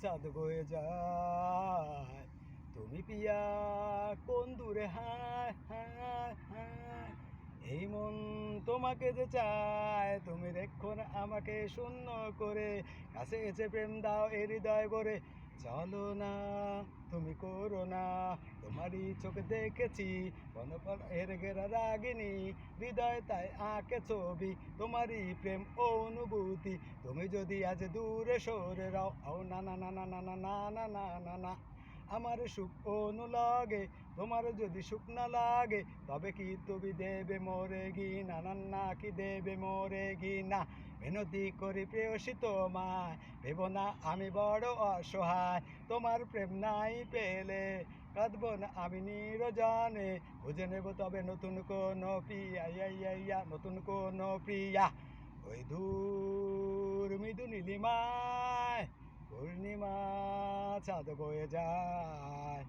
চাঁদ বয়ে যায়। তুমি পিয়া কোন দূরে, হায় হায় হায়, এই মন তোমাকে যে চায়, তুমি রেখো না আমাকে শূন্য করে, কাছে এসে প্রেম দাও এ হৃদয় ভরে। চলো না, তুমি করো না, তোমারই চোখ দেখেছি বনপল এর ঘেরা রাগিনী, হৃদয় তাই আঁকে ছবি তোমারই প্রেম ও অনুভূতি। তুমি যদি আজ দূরে সরে রাও, ও না না না না না না না না না না না, আমার সুখ অনুলাগে, তোমার যদি সুখ না লাগে, তবে কি তুমি দেবে মোরে গি না না না, কি দেবে মোরে গি না। মিনতি করি প্রেয়সী তোমায়, ভেব না আমি বড় অসহায়, তোমার প্রেম নাই পেলে কাঁদব না আমি নিরজনে, খুঁজে নেব তবে নতুন কোন প্রিয়া, ইয়া ইয়া ইয়া, নতুন কোন প্রিয়া। ওই দূর মৃদু নীলিমায় পূর্ণিমা চাঁদ বয়ে যায়।